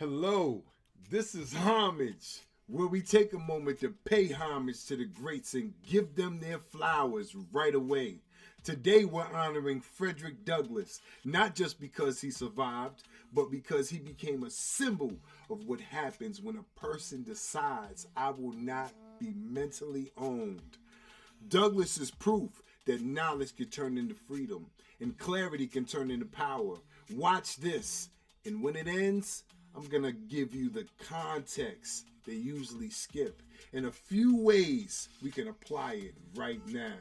Hello, this is Homage, where we take a moment to pay homage to the greats and give them their flowers right away. Today we're honoring Frederick Douglass, not just because he survived, but because he became a symbol of what happens when a person decides, I will not be mentally owned. Douglass is proof that knowledge can turn into freedom and clarity can turn into power. Watch this, and when it ends, I'm gonna give you the context they usually skip and a few ways we can apply it right now.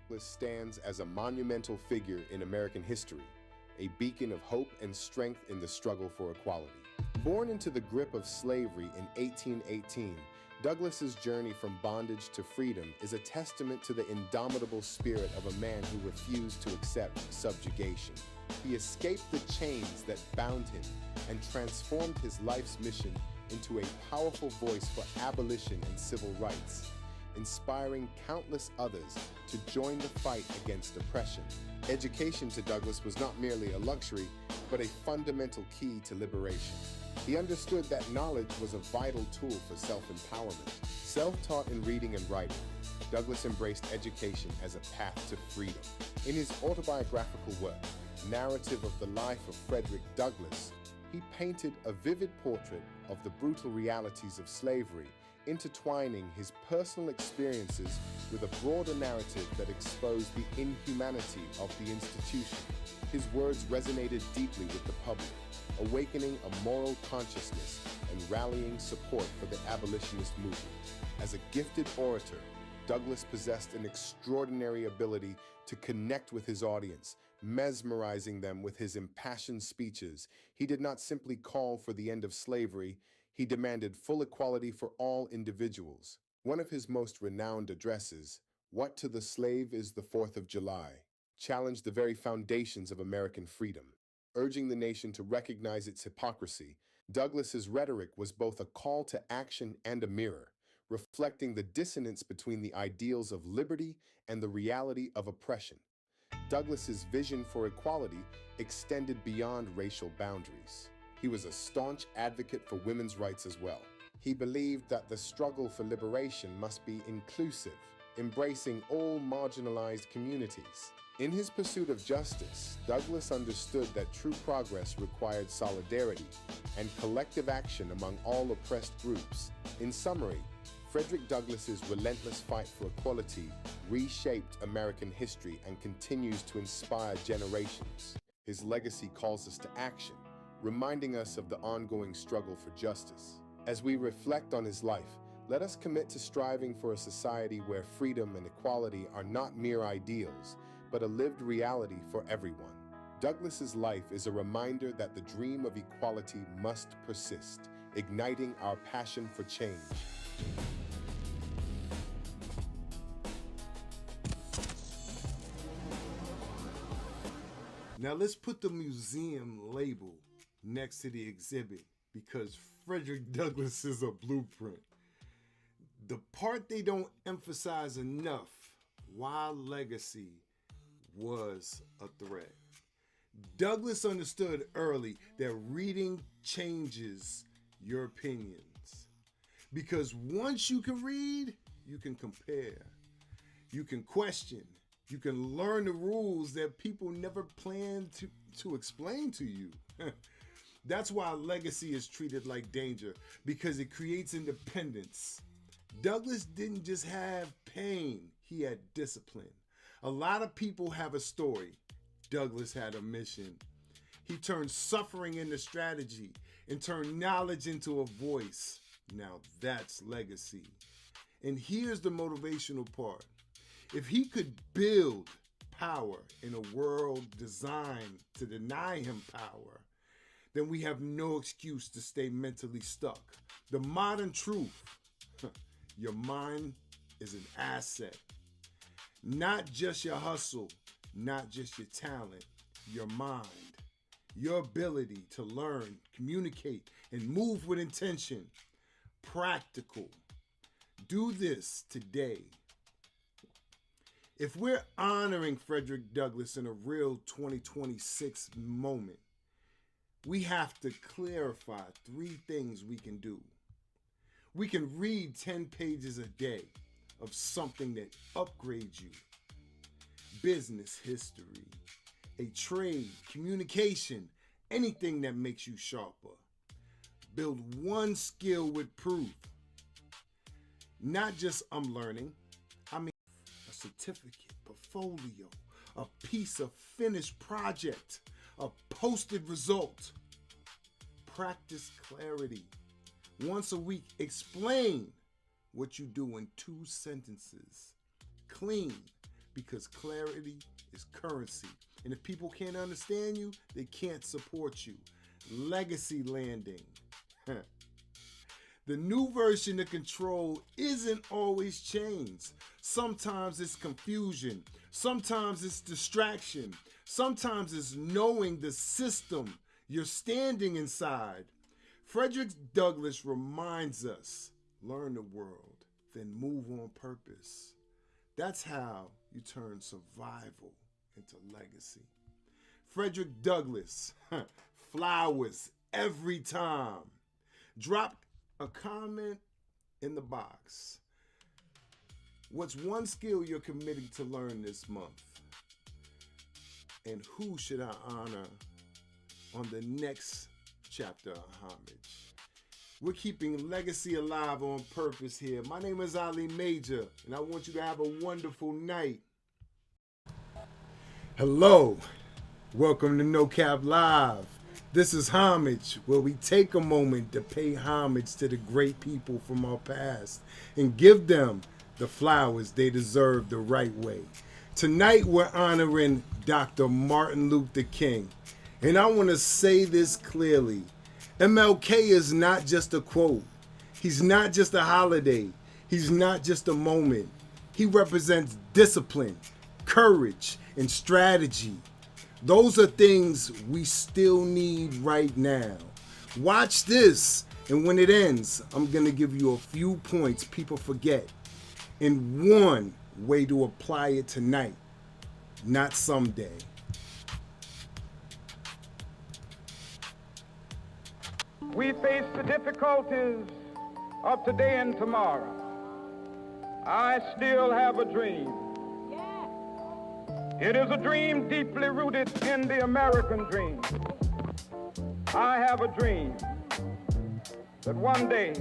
Douglass stands as a monumental figure in American history, a beacon of hope and strength in the struggle for equality. Born into the grip of slavery in 1818, Douglass's journey from bondage to freedom is a testament to the indomitable spirit of a man who refused to accept subjugation. He escaped the chains that bound him and transformed his life's mission into a powerful voice for abolition and civil rights, inspiring countless others to join the fight against oppression. Education to Douglass was not merely a luxury, but a fundamental key to liberation. He understood that knowledge was a vital tool for self-empowerment. Self-taught in reading and writing, Douglass embraced education as a path to freedom. In his autobiographical work, Narrative of the Life of Frederick Douglass, he painted a vivid portrait of the brutal realities of slavery, intertwining his personal experiences with a broader narrative that exposed the inhumanity of the institution. His words resonated deeply with the public, awakening a moral consciousness and rallying support for the abolitionist movement. As a gifted orator, Douglass possessed an extraordinary ability to connect with his audience, mesmerizing them with his impassioned speeches. He did not simply call for the end of slavery, he demanded full equality for all individuals. One of his most renowned addresses, What to the Slave is the 4th of July, challenged the very foundations of American freedom. Urging the nation to recognize its hypocrisy, Douglass's rhetoric was both a call to action and a mirror, reflecting the dissonance between the ideals of liberty and the reality of oppression. Douglass's vision for equality extended beyond racial boundaries. He was a staunch advocate for women's rights as well. He believed that the struggle for liberation must be inclusive, embracing all marginalized communities. In his pursuit of justice, Douglass understood that true progress required solidarity and collective action among all oppressed groups. In summary, Frederick Douglass's relentless fight for equality reshaped American history and continues to inspire generations. His legacy calls us to action, reminding us of the ongoing struggle for justice. As we reflect on his life, let us commit to striving for a society where freedom and equality are not mere ideals, but a lived reality for everyone. Douglass's life is a reminder that the dream of equality must persist, igniting our passion for change. Now let's put the museum label next to the exhibit because Frederick Douglass is a blueprint. The part they don't emphasize enough, why legacy was a threat. Douglass understood early that reading changes your opinions. Because once you can read, you can compare. You can question. You can learn the rules that people never planned to explain to you. That's why legacy is treated like danger, because it creates independence. Douglass didn't just have pain, he had discipline. A lot of people have a story. Douglass had a mission. He turned suffering into strategy and turned knowledge into a voice. Now that's legacy. And here's the motivational part. If he could build power in a world designed to deny him power, then we have no excuse to stay mentally stuck. The modern truth, your mind is an asset. Not just your hustle, not just your talent, your mind. Your ability to learn, communicate, and move with intention. Practical. Do this today. If we're honoring Frederick Douglass in a real 2026 moment, we have to clarify 3 things we can do. We can read 10 pages a day of something that upgrades you. Business history, a trade, communication, anything that makes you sharper. Build one skill with proof. Not just I'm learning, I mean a certificate, portfolio, a piece of finished project, a posted result. Practice clarity. Once a week, explain what you do in 2 sentences. Clean, because clarity is currency. And if people can't understand you, they can't support you. Legacy landing. The new version of control isn't always change. Sometimes it's confusion. Sometimes it's distraction. Sometimes it's knowing the system you're standing inside. Frederick Douglass reminds us, learn the world, then move on purpose. That's how you turn survival into legacy. Frederick Douglass, flowers every time. Drop a comment in the box. What's one skill you're committing to learn this month? And who should I honor on the next chapter of Homage? We're keeping legacy alive on purpose here. My name is Ali Major, and I want you to have a wonderful night. Hello, welcome to No Capp Live. This is Homage, where we take a moment to pay homage to the great people from our past and give them the flowers they deserve the right way. Tonight we're honoring Dr. Martin Luther King. And I want to say this clearly. MLK is not just a quote. He's not just a holiday. He's not just a moment. He represents discipline, courage, and strategy. Those are things we still need right now. Watch this, and when it ends, I'm going to give you a few points people forget and one way to apply it tonight, not someday. We face the difficulties of today and tomorrow. I still have a dream. It is a dream deeply rooted in the American dream. I have a dream that one day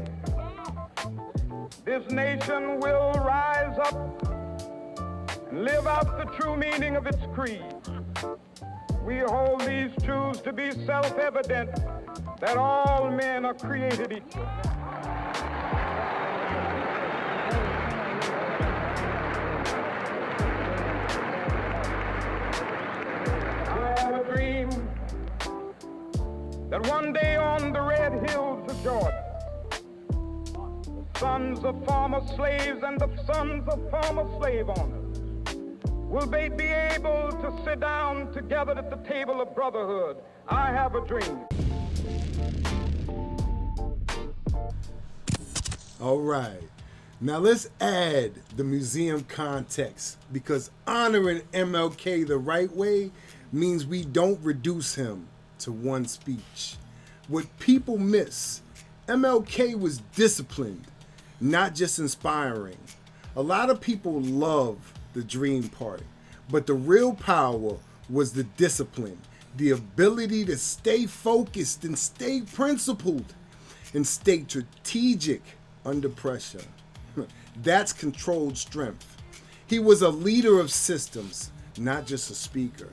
this nation will rise up and live out the true meaning of its creed. We hold these truths to be self-evident, that all men are created equal. I have a dream that one day on the red hills of Georgia, the sons of former slaves and the sons of former slave owners will they be able to sit down together at the table of brotherhood. I have a dream. All right, now let's add the museum context, because honoring MLK the right way means we don't reduce him to one speech. What people miss, MLK was disciplined, not just inspiring. A lot of people love the dream part, but the real power was the discipline, the ability to stay focused and stay principled and stay strategic under pressure. That's controlled strength. He was a leader of systems, not just a speaker.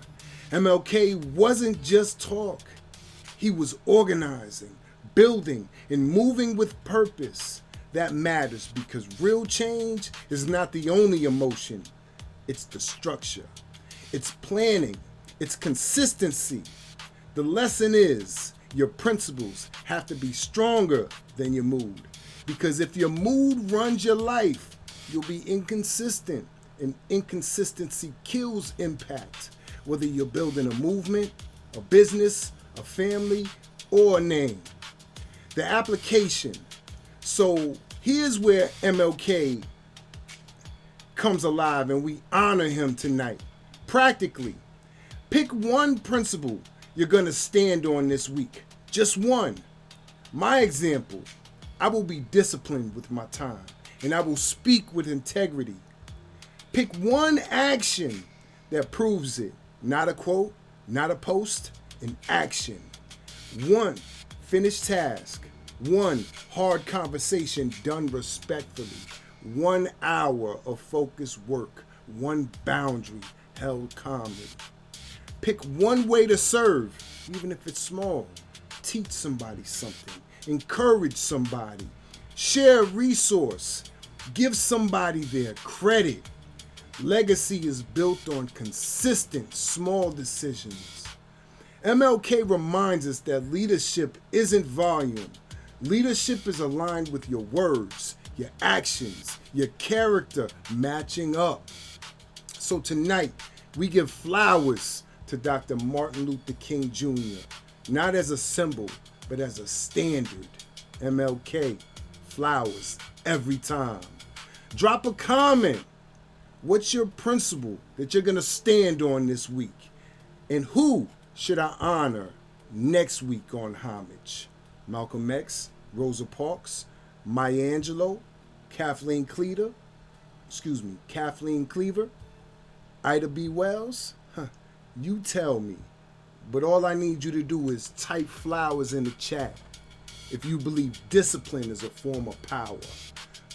MLK wasn't just talk. He was organizing, building, and moving with purpose. That matters because real change is not the only emotion. It's the structure. It's planning. It's consistency. The lesson is your principles have to be stronger than your mood. Because if your mood runs your life, you'll be inconsistent. And inconsistency kills impact. Whether you're building a movement, a business, a family, or a name. The application. So here's where MLK comes alive and we honor him tonight. Practically, pick one principle you're going to stand on this week. Just one. My example, I will be disciplined with my time, and I will speak with integrity. Pick one action that proves it. Not a quote, not a post, an action. One finished task. One hard conversation done respectfully. 1 hour of focused work. One boundary held calmly. Pick one way to serve, even if it's small. Teach somebody something. Encourage somebody. Share a resource. Give somebody their credit. Legacy is built on consistent small decisions. MLK reminds us that leadership isn't volume. Leadership is aligned with your words, your actions, your character matching up. So tonight, we give flowers to Dr. Martin Luther King Jr., not as a symbol, but as a standard. MLK, flowers every time. Drop a comment. What's your principle that you're going to stand on this week? And who should I honor next week on Homage? Malcolm X, Rosa Parks, Maya Angelou, Kathleen Cleaver, Ida B. Wells? You tell me. But all I need you to do is type flowers in the chat if you believe discipline is a form of power.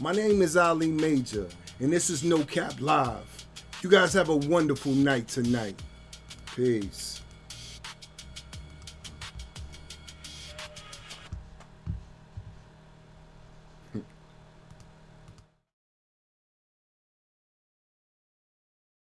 My name is Ali Major, and this is No Capp Live. You guys have a wonderful night tonight. Peace.